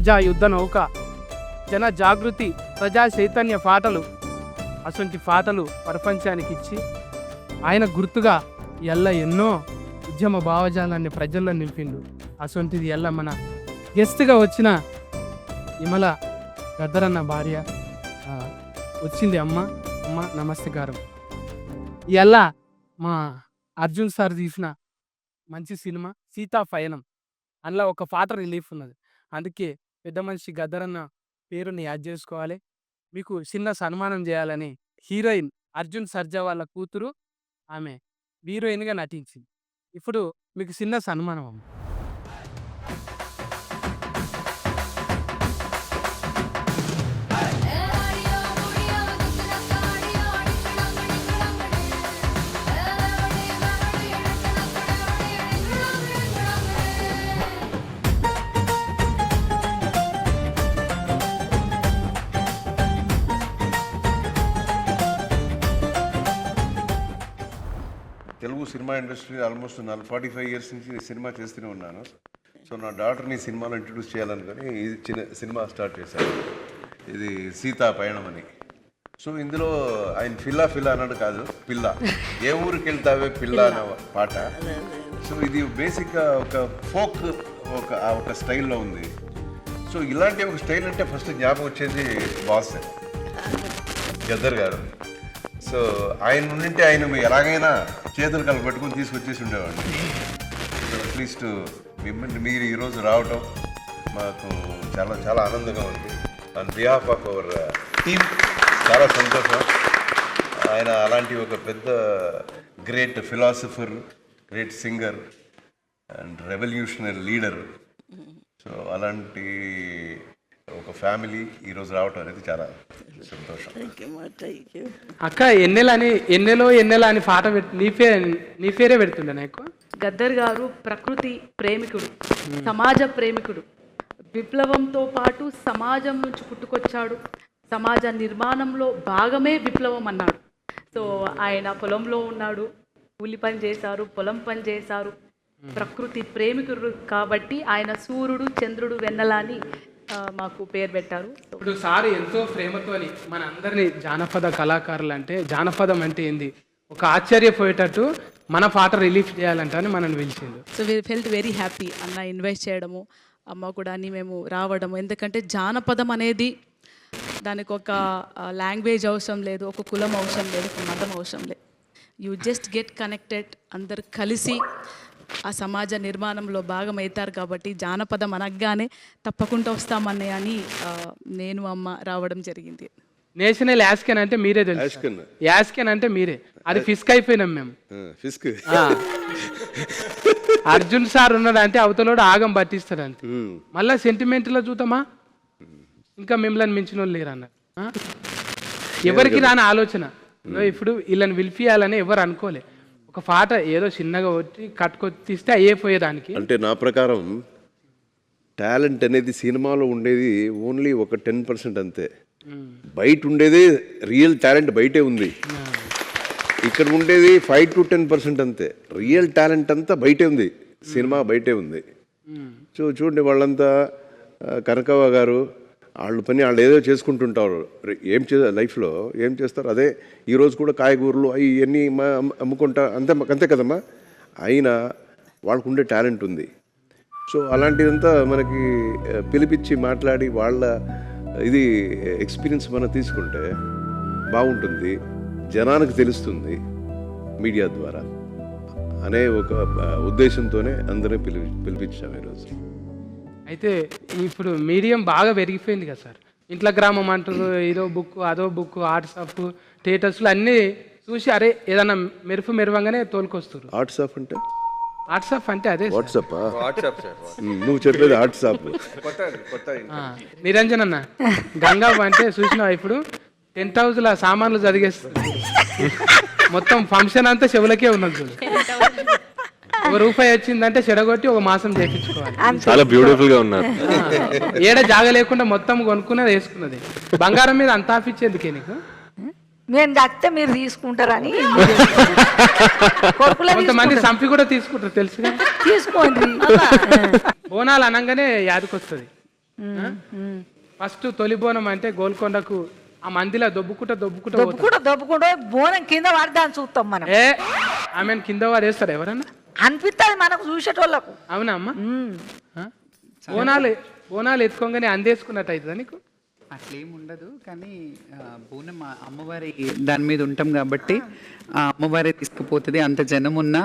ప్రజా యుద్ధ నౌక, జన జాగృతి, ప్రజా చైతన్య పాటలు, అటువంటి పాటలు ప్రపంచానికి ఇచ్చి ఆయన గుర్తుగా ఎల్ల ఎన్నో ఉద్యమ భావజాలాన్ని ప్రజల్లో నింపిండు. అటువంటిది ఎల్ల మన గెస్ట్గా వచ్చిన విమల గద్దరన్న భార్య వచ్చింది. అమ్మ నమస్కారం. ఇలా మా అర్జున్ సార్ తీసిన మంచి సినిమా సీతా పయనం, అందులో ఒక పాట రిలీఫ్ ఉన్నది. అందుకే పెద్ద మనిషి గద్దరన్న పేరుని యాడ్ చేసుకోవాలి. మీకు చిన్న సన్మానం చేయాలని హీరోయిన్ అర్జున్ సర్జా వాళ్ళ కూతురు, ఆమె హీరోయిన్గా నటించింది. ఇప్పుడు మీకు చిన్న సన్మానం అమ్మ. Telugu cinema industry almost 45 years నుంచి సినిమా చేస్తూనే ఉన్నాను. సో నా డాటర్ని సినిమాలో ఇంట్రడ్యూస్ చేయాలనుకొని ఇది చిన్న సినిమా స్టార్ట్ చేశాను. ఇది సీతా పయనం అని. సో ఇందులో ఆయన ఫిల్లా అన్నాడు కాదు, పిల్ల, ఏ ఊరికి వెళ్తావే పిల్ల అనే పాట. సో ఇది బేసిక్గా ఒక ఫోక్ ఒక స్టైల్లో ఉంది. సో ఇలాంటి ఒక స్టైల్ అంటే ఫస్ట్ జ్ఞాపకం వచ్చేది బాస్ గద్దర్ గారు. సో ఆయన ఉండింటే ఆయన ఎలాగైనా చేతులు కలిపి పెట్టుకుని తీసుకొచ్చేసి ఉండేవాడిని. సో అట్లీస్ట్ మీరు ఈరోజు రావటం మాకు చాలా చాలా ఆనందంగా ఉంది. On behalf of our team చాలా సంతోషం. ఆయన అలాంటి ఒక పెద్ద great philosopher, great singer and revolutionary leader. So అలాంటి ఒక ఫ్యామిలీ ఈరోజు రావటం అనేది చాలా సంతోషం. అక్క ఎన్నెలో అని పాట నీ పేరే పెడుతుండే నాకు. గద్దర్ గారు ప్రకృతి ప్రేమికుడు, సమాజ ప్రేమికుడు. విప్లవంతో పాటు సమాజం నుంచి పుట్టుకొచ్చాడు. సమాజ నిర్మాణంలో భాగమే విప్లవం అన్నాడు. సో ఆయన పొలంలో ఉన్నాడు, కూలి పని చేశారు, పొలం పని చేశారు. ప్రకృతి ప్రేమికుడు కాబట్టి ఆయన సూర్యుడు, చంద్రుడు, వెన్నెల అని మాకు పేరు పెట్టారు. ఇప్పుడు సార్ ఎంతో ప్రేమతోని మన అందరినీ జానపద కళాకారులు అంటే జానపదం అంటే ఏంది ఒక ఆశ్చర్యపోయేటట్టు మన పాట రిలీఫ్ చేయాలంటే అని మనల్ని పిలిచిండు. So we felt very happy అన్న ఇన్వైట్ చేయడము, అమ్మ కూడా అని మేము రావడము. ఎందుకంటే జానపదం అనేది దానికి ఒక లాంగ్వేజ్ అవసరం లేదు, ఒక కులం అవసరం లేదు, ఒక మతం అవసరం లేదు. యూ జస్ట్ గెట్ కనెక్టెడ్, అందరు కలిసి ఆ సమాజ నిర్మాణంలో భాగం అవుతారు. కాబట్టి జానపదం అనగానే తప్పకుండా వస్తామని అని నేను అమ్మ రావడం జరిగింది. నేషనల్ యాస్కెన్ అంటే మీరే తెలుసు, యాస్కెన్ అంటే మీరే, అది ఫిస్క్ అయిపోయినాం మేము. అర్జున్ సార్ ఉన్నాడు అంటే అవతలోడు ఆగం పట్టిస్తాడు అంతే. మళ్ళా సెంటిమెంట్లో చూద్దామా, ఇంకా మిమ్మల్ని మించిన వాళ్ళు లేరు అన్నారు. ఎవరికి రాని ఆలోచన. ఇప్పుడు వీళ్ళని పిలిపియాలని ఎవరు అనుకోలే. ఒక పాట ఏదో చిన్నగా వచ్చి కట్టుకొచ్చిస్తే అయిపోయేదానికి. అంటే నా ప్రకారం టాలెంట్ అనేది సినిమాలో ఉండేది ఓన్లీ ఒక 10% అంతే. బయట ఉండేదే రియల్ టాలెంట్ బయటే ఉంది. ఇక్కడ ఉండేది 5 to 10% అంతే. రియల్ టాలెంట్ అంతా బయటే ఉంది, సినిమా బయటే ఉంది. సో చూడండి, వాళ్ళంతా కనకవ్వ గారు వాళ్ళు పని వాళ్ళు ఏదో చేసుకుంటుంటారు. లైఫ్లో ఏం చేస్తారు అదే. ఈరోజు కూడా కాయగూరలు అవి ఇవన్నీ అమ్ముకుంటా అంతే కదమ్మా. అయినా వాళ్ళకు ఉండే టాలెంట్ ఉంది. సో అలాంటిదంతా మనకి పిలిపించి మాట్లాడి వాళ్ళ ఇది ఎక్స్పీరియన్స్ మనం తీసుకుంటే బాగుంటుంది, జనానికి తెలుస్తుంది మీడియా ద్వారా అనే ఒక ఉద్దేశంతోనే అందరినీ పిలిపించాము ఈరోజు. అయితే ఇప్పుడు మీడియం బాగా పెరిగిపోయింది కదా సార్. ఇంట్లో గ్రామం అంటారు, ఇదో బుక్ అదో బుక్, వాట్సాప్ స్టేటస్లు అన్నీ చూసి అరే ఏదన్నా మెరువంగానే తోలుకొస్తారు. వాట్సాప్ అంటే అదే వాట్సాప్. నువ్వు చెప్పేది వాట్సాప్. నిరంజన్ అన్న గంగా అంటే చూసినావా, ఇప్పుడు 10,000 సామాన్లు చదివేస్తుంది. మొత్తం ఫంక్షన్ అంతా చెవులకే ఉన్నది చూడు. ₹1 వచ్చిందంటే చెడగొట్టి ఒక మాసం చేయించుకోవాలి. చాలా బ్యూటిఫుల్ గా ఉన్నారు. ఏడ జాగ లేకుండా మొత్తం కొనుక్కున్నది వేసుకున్నది. బంగారం మీద అంత ఆఫిచ్చేందుకే నీకు? మేము దక్కితే మీరు తీసుకుంటారని. కొంతమంది సంపి కూడా తీసుకుంటారు తెలుసుగా. తీసుకోండి. బోనాలు అనగానే యాదకొస్తుంది. ఫస్ట్ తొలి బోనం అంటే గోల్కొండకు ఆ మందిలో దొబ్బుకుంటా దొబ్బుకుంటూ బోనం కింద పడి దాన్ని చూస్తాం మనం. ఆమెను కింద వాడేస్తారు ఎవరన్నా అనిపిస్తుంది మనకు చూసేటోళ్ళకు. అవునా అమ్మ? బోనాలు ఎత్తుకోగానే అందేసుకున్నట్టు అవుతుందా నీకు? అట్లేం ఉండదు, కానీ బోనం అమ్మవారి దాని మీద ఉంటాం కాబట్టి ఆ అమ్మవారే తీసుకుపోతుంది. అంత జనం ఉన్నా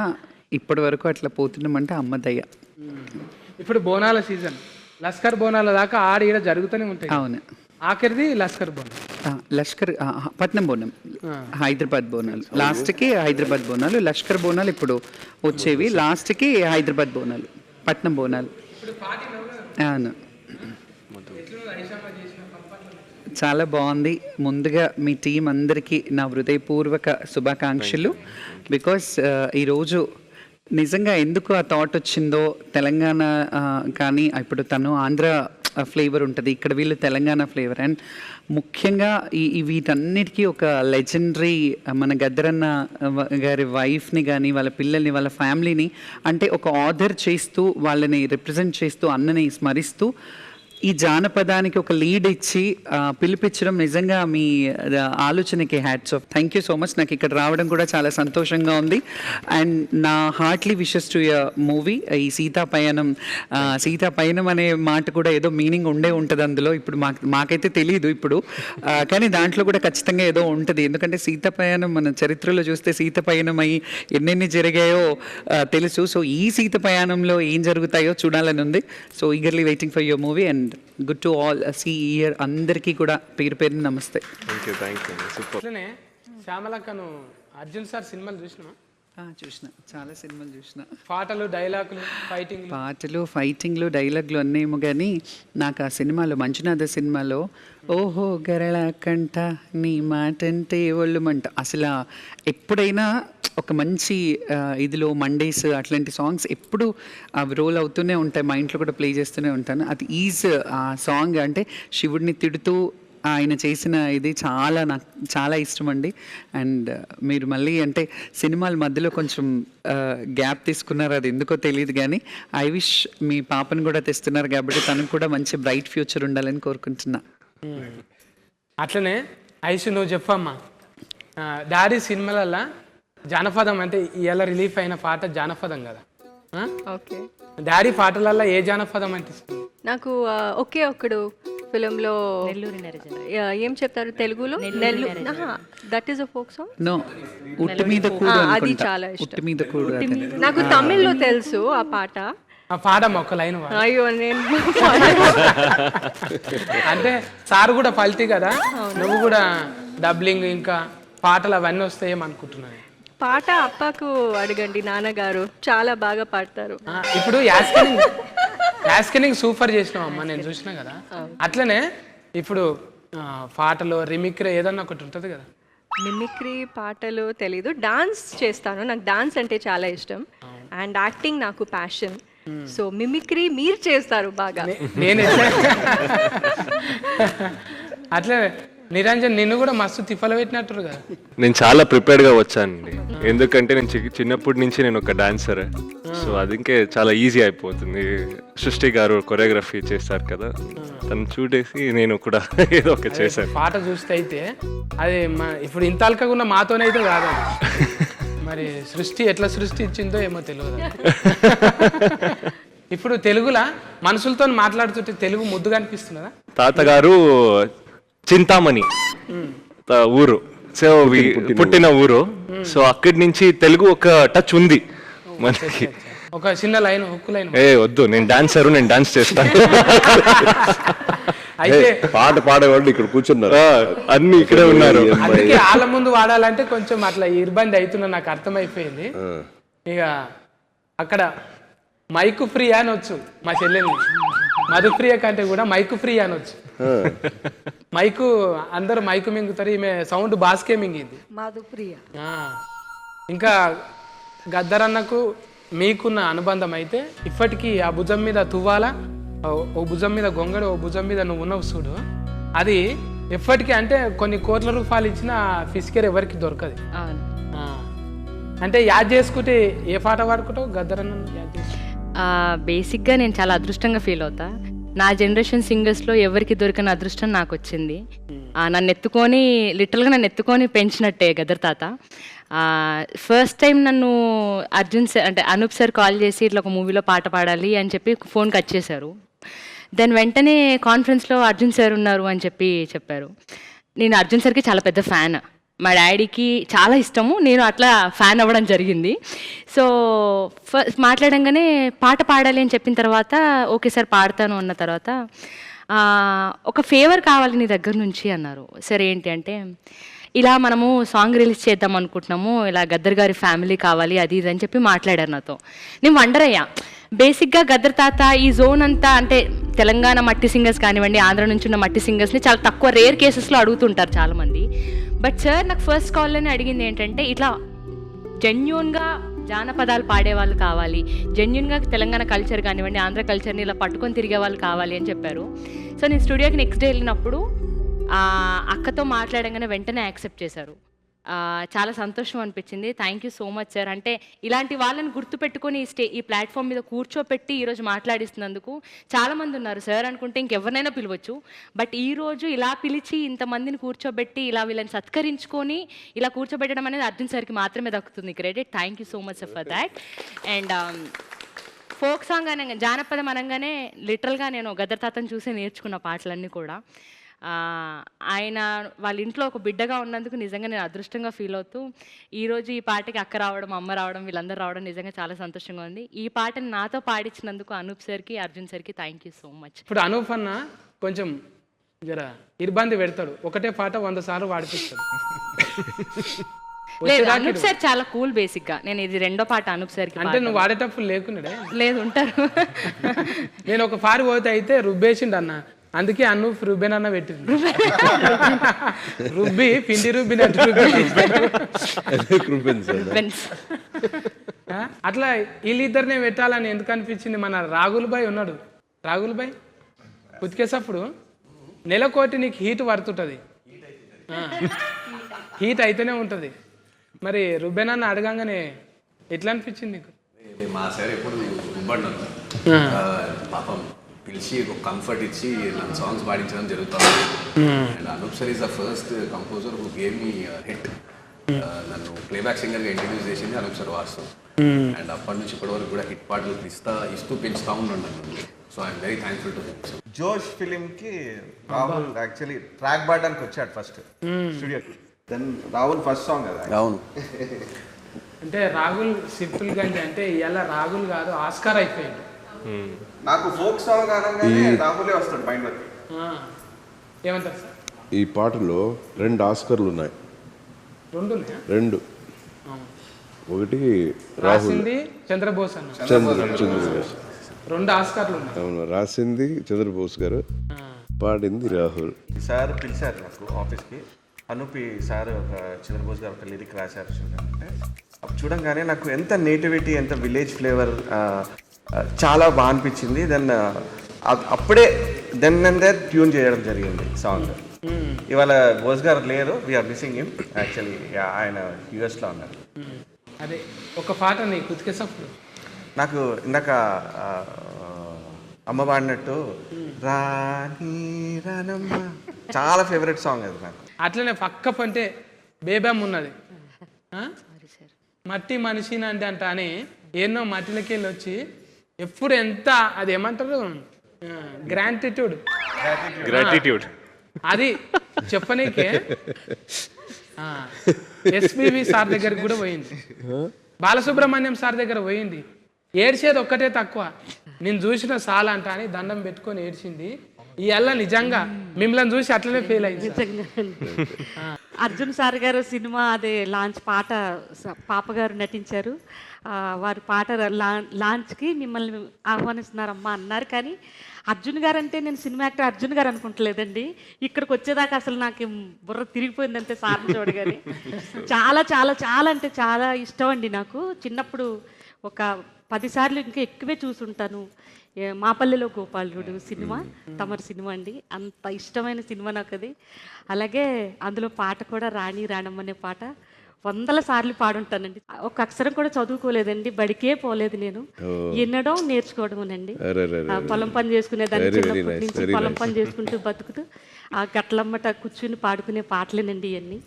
ఇప్పటి వరకు అట్లా పోతున్నామంటే అమ్మ దయ. ఇప్పుడు బోనాల సీజన్, లస్కర్ బోనాల దాకా ఆడ జరుగుతూనే ఉంటాయి. అవును, ఆఖరిది లస్కర్ బోనం. లష్కర్ పట్నం బోనం, హైదరాబాద్ బోనాలు లాస్ట్కి, హైదరాబాద్ బోనాలు. లష్కర్ బోనాలు ఇప్పుడు వచ్చేవి, లాస్ట్కి హైదరాబాద్ బోనాలు, పట్నం బోనాలు. అవును, చాలా బాగుంది. ముందుగా మీ టీం అందరికీ నా హృదయపూర్వక శుభాకాంక్షలు. బికాస్ ఈరోజు నిజంగా ఎందుకు ఆ థాట్ వచ్చిందో, తెలంగాణ కానీ ఇప్పుడు తను ఆంధ్ర ఫ్లేవర్ ఉంటుంది, ఇక్కడ వీళ్ళు తెలంగాణ ఫ్లేవర్. అండ్ ముఖ్యంగా ఈ వీటన్నిటికీ ఒక లెజెండరీ మన గద్దరన్న గారి వైఫ్ని కానీ వాళ్ళ పిల్లల్ని వాళ్ళ ఫ్యామిలీని అంటే ఒక ఆర్డర్ చేస్తూ వాళ్ళని రిప్రజెంట్ చేస్తూ అన్నని స్మరిస్తూ ఈ జానపదానికి ఒక లీడ్ ఇచ్చి పిలిపించడం నిజంగా మీ ఆలోచనకి hats off. Thank you so much. నాకు ఇక్కడ రావడం కూడా చాలా సంతోషంగా ఉంది. అండ్ నా heartly wishes to your movie. ఈ సీతాపయనం, సీతాపయనం అనే మాట కూడా ఏదో మీనింగ్ ఉంటుంది అందులో. ఇప్పుడు మాకైతే తెలియదు ఇప్పుడు, కానీ దాంట్లో కూడా ఖచ్చితంగా ఏదో ఉంటుంది. ఎందుకంటే సీతాపయనం మన చరిత్రలో చూస్తే సీతపయనం అయ్యి ఎన్నెన్ని జరిగాయో తెలుసు. సో ఈ సీతపయనంలో ఏం జరుగుతాయో చూడాలని ఉంది. So eagerly waiting for your movie. And good to all see year. అందరికీ కూడా పేరు పేరు నమస్తే. అట్లనే శ్యామలక్కను అర్జున్ సార్ సినిమాలు చూసినా? చూసిన, చాలా సినిమాలు చూసిన. పాటలు, డైలాగులు, ఫైటింగ్లు, డైలాగులు అన్నేమో, కానీ నాకు ఆ సినిమాలో, మంజునాథ సినిమాలో ఓహో గరళ కంట నీ మాటంటే ఒళ్ళు మంట, అసలు ఎప్పుడైనా ఒక మంచి ఇదిలో మండేస్ అట్లాంటి సాంగ్స్ ఎప్పుడు అవి రోల్ అవుతూనే ఉంటాయి, మా ఇంట్లో కూడా ప్లే చేస్తూనే ఉంటాను. అది ఆ సాంగ్ అంటే శివుడిని తిడుతూ ఆయన చేసిన ఇది నాకు చాలా ఇష్టం అండి. అండ్ మీరు మళ్ళీ అంటే సినిమాల మధ్యలో కొంచెం గ్యాప్ తీసుకున్నారు, అది ఎందుకో తెలియదు, కానీ ఐ విష్ మీ పాపను కూడా తెస్తున్నారు కాబట్టి తనకు కూడా మంచి బ్రైట్ ఫ్యూచర్ ఉండాలని కోరుకుంటున్నా. అట్లనే ఐషు నువ్వు చెప్పమ్మా, డాడీ సినిమాలల్లో జానపదం అంటే ఇవాళ రిలీఫ్ అయిన పాట జానపదం కదా, ఓకే. డాడీ పాటలల్లో ఏ జానపదం అంటే ఇష్టం? నాకు ఒకే ఒక్కడు ఫిలింలో ఏం చెప్తారు తెలుగులో, that is a folk song. No, ఉట్టి మీద కూడు, అది చాలా ఇష్టం. ఉట్టి మీద కూడు. నాకు తమిళ్లో తెలుసు ఆ పాట. పాడమ్మ ఒక లైన్. అయ్యో నేను అంటే సార్ కూడా ఫల్తీ కదా, నువ్వు కూడా డబ్లింగ్ ఇంకా పాటలు అవన్నీ వస్తాయేమనుకుంటున్నాను. పాట అప్పకు అడగండి, నాన్నగారు చాలా బాగా పాడతారు. ఇప్పుడు యాస్కెనింగ్ సూపర్ చేసినావు అమ్మ, నేను చూసినా కదా. అట్లనే ఇప్పుడు పాటలు రిమిక్రీ ఏదన్నా ఒకటి ఉంటుంది కదా. మిమిక్రీ పాటలు తెలీదు, డాన్స్ చేస్తాను, నాకు డాన్స్ అంటే చాలా ఇష్టం. అండ్ యాక్టింగ్ నాకు ప్యాషన్. సో మిమిక్రీ మీరు చేస్తారు బాగా. నేను అట్లే నిరంజన్, నిన్ను కూడా మస్తు తిప్పలు పెట్టినట్టు కదా. నేను చాలా ప్రిపేర్డ్గా వచ్చానండి, ఎందుకంటే నేను చిన్నప్పటి నుంచి నేను ఒక డాన్సర్. సో అది ఇంకే చాలా ఈజీ అయిపోతుంది. సృష్టి గారు కొరియోగ్రఫీ చేస్తారు కదా, తను చూడేసి నేను కూడా ఏదో ఒక చేశాను. పాట చూస్తే అయితే అది ఇప్పుడు ఇంత అల్కగా ఉన్న మాతోనైతే కాదు, మరి సృష్టి ఎట్లా సృష్టి ఇచ్చిందో ఏమో తెలియదు. ఇప్పుడు తెలుగులా మనుషులతో మాట్లాడుతుంటే తెలుగు ముద్దుగా అనిపిస్తున్నదా? తాతగారు చింతామణి ఊరు, సో పుట్టిన ఊరు. సో అక్కడి నుంచి తెలుగు ఒక టచ్ ఉంది మనకి. ఒక చిన్న లైన్, హుక్కు లైన్. వద్దు, నేను డాన్సరు, నేను డాన్స్ చేస్తాను. అయితే పాట పాడేవాళ్ళు ఇక్కడ కూర్చున్నారు, అన్ని ఇక్కడే ఉన్నారు. అందుకే వాళ్ళ ముందు వాడాలంటే కొంచెం అట్లా ఇబ్బంది అవుతున్నా నాకు అర్థమైపోయింది. ఇక అక్కడ మైకు ఫ్రీ అనొచ్చు, మా చెల్లెల్ని మధుప్రియ కంటే కూడా మైకు ఫ్రీ అనొచ్చు. మైకు అందరు మైకు మింగుతారు, ఈమె సౌండ్ బాస్కే మింగింది, మధుప్రియ. ఇంకా గద్దరన్నకు మీకున్న అనుబంధం అయితే ఇప్పటికీ ఆ భుజం మీద తువ్వాల, ఓ భుజం మీద గొంగడు, ఓ భుజం మీద నువ్వు ఉన్నావు చూడు, అది ఎప్పటికీ అంటే కొన్ని కోట్ల రూపాయలు ఇచ్చిన ఫిస్కేర్ ఎవరికి దొరకదు. అంటే యాడ్ చేసుకుంటే ఏ పాట పాడుకుంటావు గద్దరన్న? బేసిక్గా నేను చాలా అదృష్టంగా ఫీల్ అవుతా, నా జనరేషన్ సింగర్స్లో ఎవరికి దొరికిన అదృష్టం నాకు వచ్చింది. నన్ను ఎత్తుకొని లిటరల్గా నన్ను ఎత్తుకొని పెంచినట్టే గదర్ తాత. ఫస్ట్ టైం నన్ను అర్జున్ సార్ అంటే అనూప్ సార్ కాల్ చేసి ఇట్లా ఒక మూవీలో పాట పాడాలి అని చెప్పి ఫోన్ కట్ చేశారు. దాని వెంటనే కాన్ఫరెన్స్లో అర్జున్ సార్ ఉన్నారు అని చెప్పారు. నేను అర్జున్ సార్కి చాలా పెద్ద ఫ్యాన్, మా డాడీకి చాలా ఇష్టము, నేను అట్లా ఫ్యాన్ అవ్వడం జరిగింది. సో ఫస్ట్ మాట్లాడంగానే పాట పాడాలి అని చెప్పిన తర్వాత ఓకే సార్ పాడతాను అన్న తర్వాత ఒక ఫేవర్ కావాలి నీ దగ్గర నుంచి అన్నారు. సరే ఏంటి అంటే ఇలా మనము సాంగ్ రిలీజ్ చేద్దాం అనుకుంటున్నాము, ఇలా గద్దర్ గారి ఫ్యామిలీ కావాలి అది ఇది అని చెప్పి మాట్లాడారు నాతో. నేను వండర్ అయ్యా. బేసిక్గా గద్దర్ తాత ఈ జోన్ అంతా అంటే తెలంగాణ మట్టి సింగర్స్ కానివ్వండి, ఆంధ్ర నుంచి ఉన్న మట్టి సింగర్స్ని చాలా తక్కువ రేర్ కేసెస్లో అడుగుతుంటారు చాలామంది. బట్ సార్ నాకు ఫస్ట్ కాల్లోనే అడిగింది ఏంటంటే ఇట్లా జెన్యూన్గా జానపదాలు పాడేవాళ్ళు కావాలి, జెన్యూన్గా తెలంగాణ కల్చర్ కానివ్వండి, ఆంధ్ర కల్చర్ని ఇలా పట్టుకొని తిరిగే వాళ్ళు కావాలి అని చెప్పారు. సో నేను స్టూడియోకి నెక్స్ట్ డే వెళ్ళినప్పుడు అక్కతో మాట్లాడంగానే వెంటనే యాక్సెప్ట్ చేశారు. చాలా సంతోషం అనిపించింది. Thank you so much sir. అంటే ఇలాంటి వాళ్ళని గుర్తుపెట్టుకొని ఈ ప్లాట్ఫామ్ మీద కూర్చోపెట్టి ఈరోజు మాట్లాడిస్తున్నందుకు చాలామంది ఉన్నారు సార్ అనుకుంటే ఇంకెవరినైనా పిలవచ్చు, బట్ ఈరోజు ఇలా పిలిచి ఇంతమందిని కూర్చోబెట్టి ఇలా వీళ్ళని సత్కరించుకొని ఇలా కూర్చోబెట్టడం అనేది అర్జున్ సార్కి మాత్రమే దక్కుతుంది credit. Thank you so much for that. And folk song అనగా జానపదం అనగానే లిటరల్గా నేను గద్దర్ తాతను చూసి నేర్చుకున్న పాటలన్నీ కూడా. ఆయన వాళ్ళ ఇంట్లో ఒక బిడ్డగా ఉన్నందుకు నిజంగా నేను అదృష్టంగా ఫీల్ అవుతూ ఈరోజు ఈ పాటకి అక్క రావడం, అమ్మ రావడం, వీళ్ళందరూ రావడం నిజంగా చాలా సంతోషంగా ఉంది. ఈ పాటని నాతో పాడించినందుకు అనూప్ సార్కి, అర్జున్ సార్కి థ్యాంక్ యూ సో మచ్. ఇప్పుడు అనూప్ అన్న కొంచెం జర ఇబ్బంది పెడతాడు, ఒకటే పాట 100 సార్లు పాడిపిస్తాడు. లేదు అనూప్ సార్ చాలా కూల్. బేసిక్గా నేను ఇది రెండో పాట అనూప్ సార్కి. అంటే నువ్వు వాడేటప్పుడు లేకున్నాడే? లేదు ఉంటారు. నేను ఒక పారి పోతే అయితే రుబ్బేసిండు అన్న, అందుకే అనూప్ రుబ్బెన్ అన్న పెట్టింది. రుబ్బి పిండి రుబ్బినట్టు అట్లా వీళ్ళిద్దరినే పెట్టాలని ఎందుకు అనిపించింది? మన రాగుల్ భాయ్ ఉన్నాడు, రాగుల్ భాయ్ ఉతికేసప్పుడు నెలకోటి నీకు హీట్ పడుతుంటుంది, హీట్ అయితేనే ఉంటుంది. మరి రుబ్బెన్ అన్న అడగంగానే ఎట్లా అనిపించింది నీకు? మా సార్ ఎప్పుడు రుబ్బన్నారు, పాపం పిలిచి ఒక కంఫర్ట్ ఇచ్చి నన్ను సాంగ్స్ పాడించడం జరుగుతుంది. And Anoop sir is the first composer who gave me hit. నన్ను ప్లేబ్యాక్ సింగర్గా ఇంట్రడ్యూస్ చేసింది అనూప్ సార్ వాస్తవం. అండ్ అప్పటి నుంచి ఇప్పటి వరకు కూడా హిట్ పాటలు ఇస్తూ పెంచుతూ ఉన్నాను నన్ను. So I'm very thankful to him. జోష్ ఫిలింకి రాహుల్ యాక్చువల్లీ ట్రాక్ పాడడానికి వచ్చాడు ఫస్ట్ స్టూడియోకి. దెన్ రాహుల్ ఫస్ట్ సాంగ్ కదా. అవును. అంటే రాహుల్ సింపుల్ గంజి అంటే ఇలా రాహుల్ కాదు ఆస్కార్ అయిపోయాడు. నాకు ఫోక్ సాంగ్ అనగానే రాహులే వస్తాడు మైండ్ వరకు. ఏమంటారు సార్? ఈ పాటలో 2 ఆస్కర్లు ఉన్నాయి. 2 ఒకటి రాహుల్, చంద్రబోస్ అన్న. చంద్రబోస్ 2 ఆస్కార్లు ఉన్నాయి. అవును, రాసింది చంద్రబోస్ గారు, పాడింది రాహుల్. సార్ పిలిచారు నాకు ఆఫీస్కి, అనూపి సార్ ఒక చంద్రబోస్ గారు ఒక లిరిక్ రాశారు చూడంటే, అప్పుడు చూడంగానే నాకు ఎంత నేటివిటీ, ఎంత విలేజ్ ఫ్లేవర్ చాలా బాగా అనిపించింది. దెన్ అప్పుడే దెన్ అండ్ దేర్ ట్యూన్ చేయడం జరిగింది సాంగ్. ఇవాళ బోస్ గారు లేరు, వీఆర్ మిస్సింగ్ హిమ్. యాక్చువల్లీ ఆయన యూఎస్లో ఉన్నారు. అదే ఒక పాట నీకు ఉతికేసప్పుడు నాకు ఇందాక అమ్మ పాడినట్టు రాని రానమ్మ చాలా ఫేవరెట్ సాంగ్ అది నాకు. అట్లనే పక్క పంటే బేబమ్ ఉన్నది, మట్టి మనిషిని అంటే అంట అని ఎన్నో మట్టిలకి వెళ్ళి వచ్చి ఎప్పుడు ఎంత అది ఏమంటారు గ్రాటిట్యూడ్ అది చెప్పనీకే ఎస్పీవి సార్ దగ్గరికి కూడా పోయింది, బాలసుబ్రహ్మణ్యం సార్ దగ్గర పోయింది. ఏడ్చేది ఒక్కటే తక్కువ, నేను చూసిన సాల్ అంట అని దండం పెట్టుకొని ఏడ్చింది. ఇవాళ నిజంగా మిమ్మల్ని చూసి అట్లనే ఫీల్ అయింది. అర్జున్ సార్ గారు సినిమా అదే లాంచ్ పాట పాప గారు నటించారు. వారి పాట లాంచ్కి మిమ్మల్ని ఆహ్వానిస్తున్నారమ్మా అన్నారు. కానీ అర్జున్ గారు అంటే నేను సినిమా యాక్టర్ అర్జున్ గారు అనుకుంటలేదండి. ఇక్కడికి వచ్చేదాకా అసలు నాకు బుర్ర తిరిగిపోయిందంటే సార్ని చూడగానే. చాలా చాలా చాలా అంటే చాలా ఇష్టం అండి నాకు. చిన్నప్పుడు ఒక 10 సార్లు ఇంకా ఎక్కువే చూసుంటాను. మా పల్లెలో గోపాలుడు సినిమా తమరి సినిమా అండి, అంత ఇష్టమైన సినిమా నాకు అది. అలాగే అందులో పాట కూడా రాణి రాణమ్మ అనే పాట వందల సార్లు పాడుంటానండి. ఒక అక్షరం కూడా చదువుకోలేదండి, బడికే పోలేదు నేను. వినడం నేర్చుకోవడమేనండి. పొలం పని చేసుకునేదాన్ని చిన్నప్పటి నుంచి. పొలం పని చేసుకుంటూ బతుకుతూ ఆ గట్లమ్మట కూర్చుని పాడుకునే పాటలేనండి ఇవన్నీ.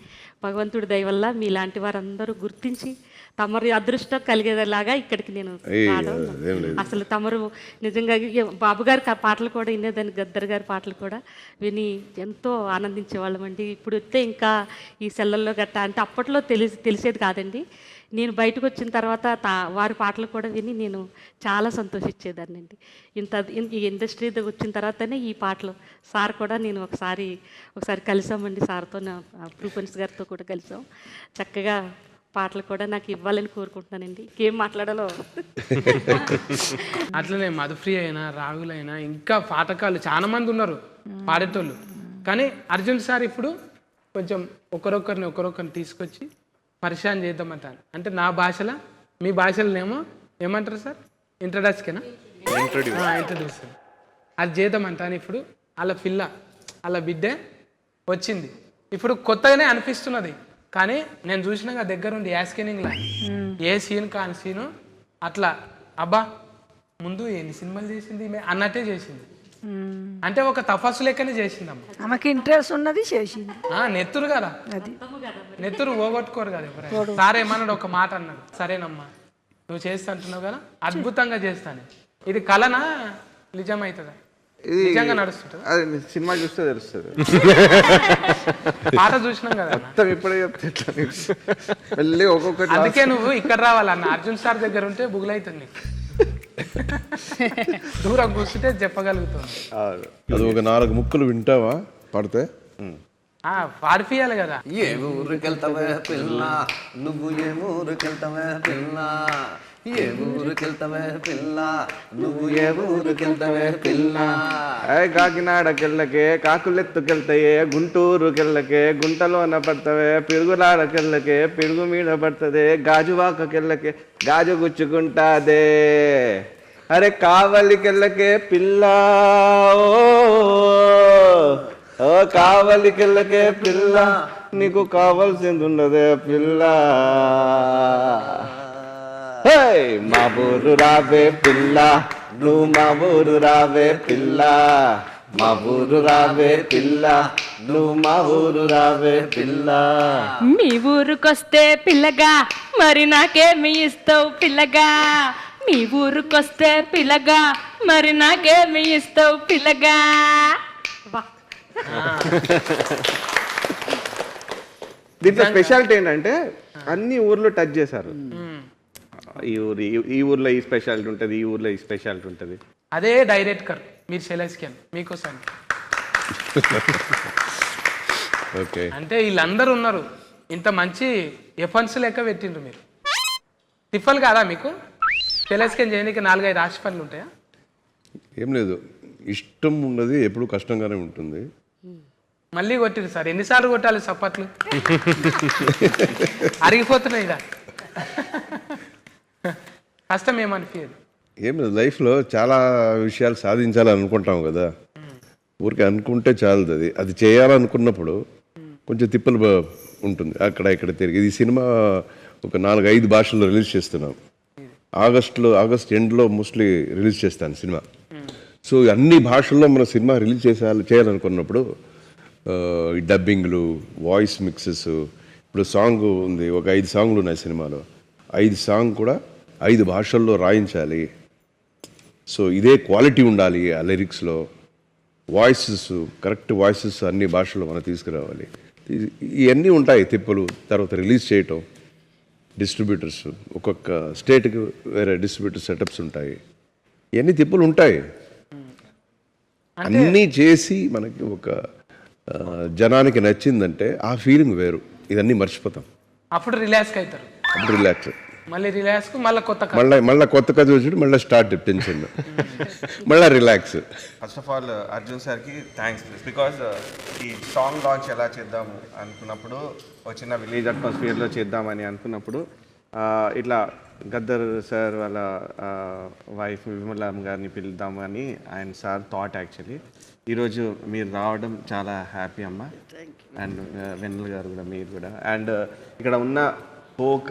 భగవంతుడి దయ వల్ల మీలాంటి వారందరూ గుర్తించి తమరి అదృష్టం కలిగేలాగా ఇక్కడికి నేను అసలు తమరు నిజంగా బాబు గారి పాటలు కూడా వినేదాన్ని, గద్దర్ గారి పాటలు కూడా విని ఎంతో ఆనందించేవాళ్ళమండి. ఇప్పుడు వస్తే ఇంకా ఈ సెల్లల్లో గట్టా అంటే అప్పట్లో తెలిసేది కాదండి. నేను బయటకు వచ్చిన తర్వాత వారి పాటలు కూడా విని నేను చాలా సంతోషించేదాన్నండి. ఈ ఇండస్ట్రీ వచ్చిన తర్వాతనే ఈ పాటలు సార్ కూడా నేను ఒకసారి కలిసామండి. సార్తో రూపన్స్ గారితో కూడా కలిసాం. చక్కగా పాటలు కూడా నాకు ఇవ్వాలని కోరుకుంటున్నానండి. ఇంకేం మాట్లాడాలో. అట్లనే మధుప్రియ అయినా రాహుల్ అయినా ఇంకా పాఠకాలు చాలా మంది ఉన్నారు పాడేటోళ్ళు. కానీ అర్జున్ సార్ ఇప్పుడు కొంచెం ఒకరొకరిని తీసుకొచ్చి పరిచయం చేద్దామంటాను. అంటే నా భాషలో మీ భాషలోనేమో ఏమంటారు సార్, ఇంట్రడక్స్కేనా, ఇంట్రడ్యూస్ అది చేద్దామంటాను. ఇప్పుడు అలా బిడ్డే వచ్చింది ఇప్పుడు కొత్తగానే అనిపిస్తున్నది. కానీ నేను చూసినాక దగ్గరుండి యాస్కెనింగ్లా ఏ సీన్ కాని సీను అట్లా అబ్బా ముందు ఎన్ని సినిమాలు చేసింది అన్నట్టే చేసింది. అంటే ఒక తపస్సు లెక్కనే చేసిందమ్మా. ఆమెకి ఇంట్రెస్ట్ ఉన్నది చేసింది. నెత్తురు కదా, నెత్తురు పోగొట్టుకోరు కదా ఎవరైనా. సార్ ఏమన్నాడు, ఒక మాట అన్నాడు, సరేనమ్మా నువ్వు చేస్తా అంటున్నావు కదా, అద్భుతంగా చేస్తాను. ఇది కళనా నిజమవుతుందా? నిజంగా నడుస్తుంటది. అది సినిమా చూస్తే తెలుస్తుంది. పాట చూసినాం కదా మొత్తం ఇప్పుడే చెప్తే వెళ్ళి ఒక్కొక్కటి. అందుకే నువ్వు ఇక్కడ రావాలన్న, అర్జున్ సార్ దగ్గర ఉంటే బుగులైతుంది నీకు. దూరం కూర్చుంటే చెప్పగలుగుతుంది. అది ఒక 4 ముక్కలు వింటావా పాడితే? పాడిపియాలి కదా. ఏ ఊరికెళ్తావే పిల్ల నువ్వు, ఏ ఊరికెళ్తావే పిల్ల, ఏ ఊరికెళ్తావే పిల్ల నువ్వు, ఏ ఊరికెళ్తావే పిల్ల. కాకినాడకెళ్ళకే కాకులెత్తుకెళ్తాయే, గుంటూరుకెళ్ళకే గుంటలోన పడతావే, పిరుగులాడకెళ్ళకే పిరుగు మీద పడుతుంది, గాజువాకకెళ్ళకే గాజు గుచ్చుకుంటాదే. అరే కావలికెళ్ళకే పిల్ల, ఓ కావలికెళ్ళకే పిల్ల, నీకు కావాల్సింది ఉండదే పిల్ల. మా ఊరు రావే పిల్ల, నువ్వు మా ఊరు రావే పిల్ల, మా ఊరు రావే పిల్ల, నువ్వు మా ఊరు రావే పిల్ల. మీ ఊరుకొస్తే పిల్లగా మరి నాకేమి ఇస్తావు పిల్లగా, మీ ఊరుకొస్తే పిల్లగా మరి నాకేమి ఇస్తావు పిల్లగా. దీంట్లో స్పెషాలిటీ ఏంటంటే అన్ని ఊర్లో టచ్ చేశారు. ఈ ఊర్లో ఈ స్పెషాలిటీ ఉంటుంది, ఈ ఊర్లో ఈ స్పెషాలిటీ ఉంటుంది. అదే డైరెక్టర్ మీరు సెలెక్షన్ మీకోసం. ఓకే, అంటే వీళ్ళందరూ ఉన్నారు, ఇంత మంచి ఎఫన్స్ లెక్క పెట్టిండ్రు మీరు. తిప్పలు కాదా మీకు సెలెక్షన్ చేయడానికి? 4-5 రాశి పనులు ఉంటాయా? ఏం లేదు, ఇష్టం ఉన్నది ఎప్పుడు కష్టంగానే ఉంటుంది. మళ్ళీ కొట్టిరు సార్, ఎన్నిసార్లు కొట్టాలి చప్పట్లు? అరిగిపోతున్నాయి ఇక. కష్టం ఏమనిపించదు. ఏం లేదు, లైఫ్లో చాలా విషయాలు సాధించాలని అనుకుంటాం కదా, ఊరికి అనుకుంటే చాలదు. అది చేయాలనుకున్నప్పుడు కొంచెం తిప్పలు ఉంటుంది, అక్కడ ఇక్కడ తిరిగి. ఈ సినిమా ఒక 4-5 భాషల్లో రిలీజ్ చేస్తున్నాం. ఆగస్ట్ ఎండ్లో మోస్ట్లీ రిలీజ్ చేస్తాను సినిమా. సో అన్ని భాషల్లో మన సినిమా రిలీజ్ చేయాలనుకున్నప్పుడు ఈ డబ్బింగ్లు, వాయిస్ మిక్సెస్, ఇప్పుడు సాంగ్ ఉంది, ఒక 5 సాంగ్లు ఉన్నాయి సినిమాలో. 5 సాంగ్ కూడా 5 భాషల్లో రాయించాలి. సో ఇదే క్వాలిటీ ఉండాలి ఆ లిరిక్స్లో. వాయిసెస్, కరెక్ట్ వాయిసెస్ అన్ని భాషల్లో మనం తీసుకురావాలి. ఇవన్నీ ఉంటాయి తిప్పులు. తర్వాత రిలీజ్ చేయటం, డిస్ట్రిబ్యూటర్స్, ఒక్కొక్క స్టేట్కి వేరే డిస్ట్రిబ్యూటర్ సెటప్స్ ఉంటాయి. ఇవన్నీ తిప్పులు ఉంటాయి. అన్నీ చేసి మనకి ఒక జనానికి నచ్చిందంటే ఆ ఫీలింగ్ వేరు. ఇదన్నీ మర్చిపోతాం, అప్పుడు రిలాక్స్ అవుతారు. అప్పుడు రిలాక్స్, మళ్ళీ రిలాక్స్, మళ్ళీ కొత్త కథ చూసి మళ్ళీ స్టార్ట్ టెన్షన్, మళ్ళీ relax. First of all Arjun సార్కి థ్యాంక్స్, బికాజ్ ఈ సాంగ్ లాంచ్ ఎలా చేద్దాము అనుకున్నప్పుడు, ఒక చిన్న విలేజ్ అట్మాస్ఫియర్లో చేద్దామని అనుకున్నప్పుడు ఇట్లా గద్దర్ సార్ వాళ్ళ వైఫ్ విమలా గారిని పిలుద్దామని ఆయన సార్ థాట్ యాక్చువల్లీ. ఈరోజు మీరు రావడం చాలా హ్యాపీ అమ్మ. అండ్ వెన్నెల గారు కూడా, మీరు కూడా. అండ్ ఇక్కడ ఉన్న folk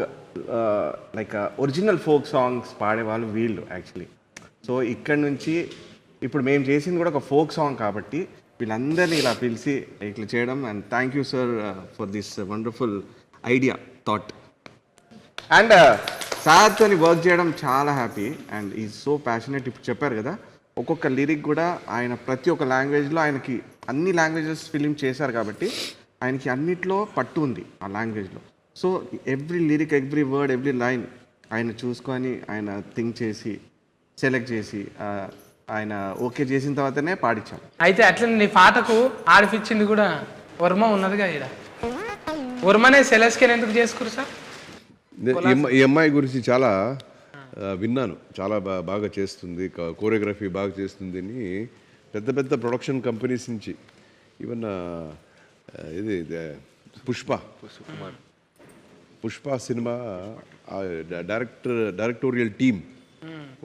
like original folk songs పాడేవాళ్ళు వీళ్ళు యాక్చువల్లీ. సో ఇక్కడ నుంచి ఇప్పుడు మేము చేసింది కూడా ఒక ఫోక్ సాంగ్ కాబట్టి వీళ్ళందరినీ ఇలా పిలిచి ఇట్లా చేయడం. And thank you sir for this wonderful idea thought. And సార్తో వర్క్ చేయడం చాలా happy. And is so passionate. ఇప్పుడు చెప్పారు కదా, ఒక్కొక్క లిరిక్ కూడా ఆయన ప్రతి ఒక్క లాంగ్వేజ్లో, ఆయనకి అన్ని లాంగ్వేజెస్ ఫిలిం చేశారు కాబట్టి ఆయనకి అన్నిట్లో పట్టు ఉంది ఆ లాంగ్వేజ్లో. So every lyric, every word, every line ఆయన చూసుకొని ఆయన థింక్ చేసి సెలెక్ట్ చేసి ఆయన ఓకే చేసిన తర్వాతనే పాడించాం. అయితే అట్లా నీ పాటకు ఆడిపించింది కూడా వర్మ ఉన్నదిగా ఇక్కడ. వర్మనే సెలెస్కేన్ ఎందుకు చేసుకురు సార్? ఈ అమ్మాయి గురించి చాలా విన్నాను. చాలా బాగా చేస్తుంది, కోరియోగ్రఫీ బాగా చేస్తుంది అని పెద్ద పెద్ద ప్రొడక్షన్ కంపెనీస్ నుంచి, ఈవెన్ ఇది పుష్ప సినిమా డైరెక్టోరియల్ టీమ్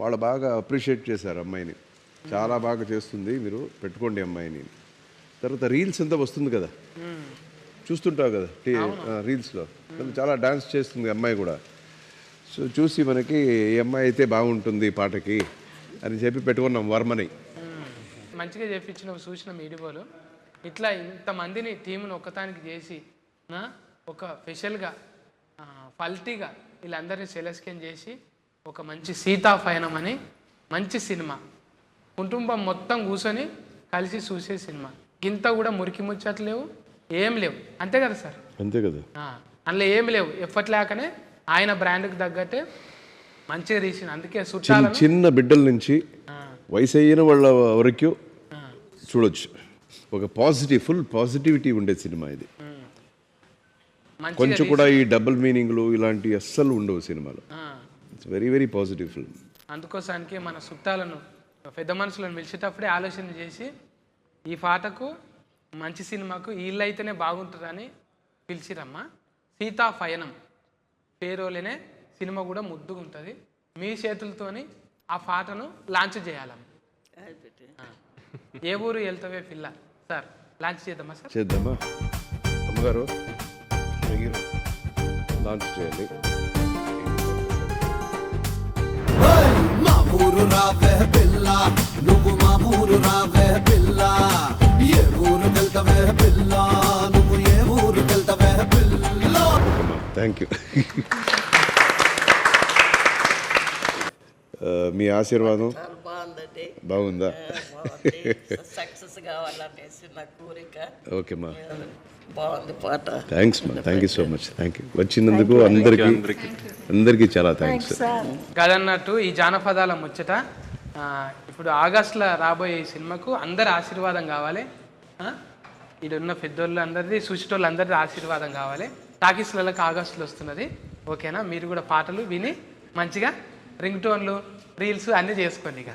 వాళ్ళు బాగా అప్రిషియేట్ చేశారు అమ్మాయిని. చాలా బాగా చేస్తుంది, మీరు పెట్టుకోండి అమ్మాయిని. తర్వాత రీల్స్ అంతా వస్తుంది కదా, చూస్తుంటావు కదా రీల్స్లో, చాలా డాన్స్ చేస్తుంది అమ్మాయి కూడా. సో చూసి మనకి ఈ అమ్మాయి అయితే బాగుంటుంది పాటకి అని చెప్పి పెట్టుకున్నాం వర్మని. మంచిగా చెప్పించిన చూసిన మీడియాలో ఇట్లా ఇంతమందిని టీమును ఒక్కతానికి చేసి ఒక స్పెషల్గా ఫల్టీగా వీళ్ళందరినీ సెలెక్షన్ చేసి ఒక మంచి సీతాపయనం అని మంచి సినిమా, కుటుంబం మొత్తం కూర్చొని కలిసి చూసే సినిమా. ఇంత కూడా మురికి ముచ్చట్లు లేవు, ఏం లేవు, అంతే కదా సార్? అంతే కదా. అందులో ఏం లేవు, ఎఫర్ట్ లేకనే ఆయన బ్రాండ్కి తగ్గట్టే మంచిగా తీసిన. అందుకే చుట్టాలను చిన్న బిడ్డల నుంచి వయసు అయిన వాళ్ళ వరకు చూడొచ్చు. ఒక ఫుల్ పాజిటివిటీ ఉండే సినిమా ఇది. కొంచెం కూడా ఈ డబుల్ మీనింగ్లు ఇలాంటివి అస్సలు ఉండవు సినిమాలో. It's very very positive film. అందుకోసానికి మన చుట్టాలను, పెద్ద మనుషులను పిలిచేటప్పుడే ఆలోచన చేసి ఈ పాటకు మంచి సినిమాకు వీళ్ళు అయితేనే బాగుంటుందని పిలిచిరమ్మా. సీతాపయనం పేరోలేనే సినిమా కూడా ముద్దుగా ఉంటుంది. మీ చేతులతోని ఆ పాటను లాంచ్ చేయాలమ్మ. ఏ ఊరు వెళ్తావే పిల్ల సార్, లాంచ్ చేద్దామా సార్? చేద్దామా అమ్మగారు, లాంచ్ చేయాలి. మా ఊరు రావే పిల్ల, నువ్వు మా ఊరు రావే పిల్ల, ఏ ఊరు వెళ్తావే పిల్ల, నువ్వు ఏ ఊరు వెళ్తావే పిల్ల. Thank you. మీ ఆశీర్వాదం బాగుందా? సక్సెస్ కావాలనేసి నా కోరిక. ఓకే మా, బాగుంది పాట. థ్యాంక్స్ మా, thank you so much. Thank you వచ్చినందుకు అందరికీ చాలా థ్యాంక్స్. కదన్నట్టు ఈ జానపదాల ముచ్చట ఇప్పుడు ఆగస్టులో రాబోయే ఈ సినిమాకు అందరి ఆశీర్వాదం కావాలి. ఇడున్న పెద్దోళ్ళు అందరిది, చూసేటోళ్ళు అందరిది ఆశీర్వాదం కావాలి. టాకీస్లకు ఆగస్టులో వస్తున్నది, ఓకేనా? మీరు కూడా పాటలు విని మంచిగా రింగ్ టోన్లు, రీల్స్ అన్నీ చేసుకోండి ఇక.